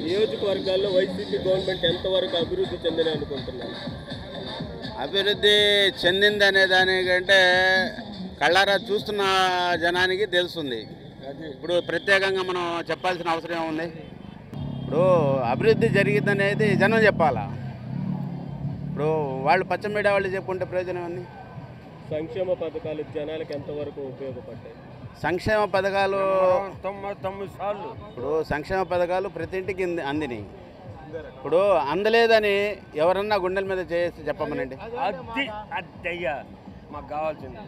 నియోజకవర్గాల్లో YCP government ఎంతవరకు అభివృద్ధి చెందని అనుకుంటున్నారు? అభివృద్ధి చెందింది అనే దానికంటే కళ్ళారా చూస్తున్న జనానికి తెలుస్తుంది. ఇప్పుడు ప్రత్యేకంగా మనం చెప్పాల్సిన అవసరం ఏముంది? ఇప్పుడు అభివృద్ధి జరిగిందనేది జనం చెప్పాలా. ఇప్పుడు వాళ్ళు పచ్చ మీడియా వాళ్ళు చెప్పుకుంటే ప్రయోజనం ఉంది. సంక్షేమ పథకాలు జనాలకు ఎంతవరకు ఉపయోగపడ్డాయి? సంక్షేమ పథకాలు 99 సార్లు ఇప్పుడు సంక్షేమ పథకాలు ప్రతి ఇంటికి అందినాయి. ఇప్పుడు అందలేదని ఎవరన్నా గుండెల మీద చేసి చెప్పమనండి. అది అయ్యా మాకు కావాల్సింది.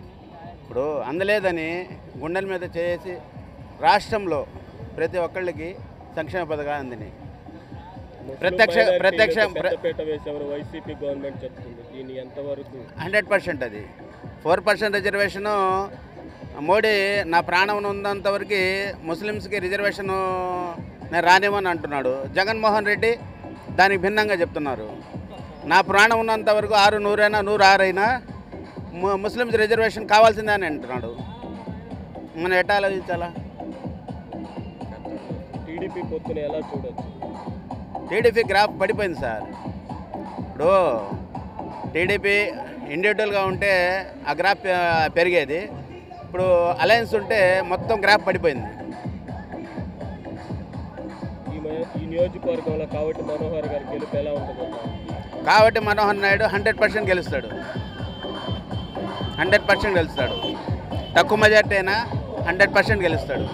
ఇప్పుడు అందలేదని గుండెల మీద చేసి రాష్ట్రంలో ప్రతి ఒక్కళ్ళకి సంక్షేమ పథకాలు అందినాయి. ప్రత్యక్ష వైసీపీ గవర్నమెంట్ చెప్తుంది, దీన్ని ఎంతవరకు? 100% అది 4% రిజర్వేషను. మోడీ నా ప్రాణం ఉన్నంత వరకు ముస్లిమ్స్కి రిజర్వేషను నేను రానివ్వని అంటున్నాడు. జగన్మోహన్ రెడ్డి దానికి భిన్నంగా చెప్తున్నారు. నా ప్రాణం ఉన్నంత వరకు 6, 100 అయినా 106 అయినా ముస్లిమ్స్ రిజర్వేషన్ కావాల్సిందే అని అంటున్నాడు. మనం ఎట్లా ఆలోచించాలా? టీడీపీ పొత్తుని ఎలా చూడొచ్చు? టీడీపీ గ్రాఫ్ పడిపోయింది సార్. ఇప్పుడు టీడీపీ ఇండివిజువల్గా ఉంటే ఆ గ్రాఫ్ పెరిగేది. ఇప్పుడు అలయన్స్ ఉంటే మొత్తం గ్రాఫ్ పడిపోయింది. ఈ నియోజకవర్గంలో కాబట్టి మనోహర్ గారి గెలుపు ఎలా ఉంటుంది? కాబట్టి మనోహర్ నాయుడు 100% గెలుస్తాడు. 100% గెలుస్తాడు. తక్కువ మెజార్టీ అయినా 100% గెలుస్తాడు.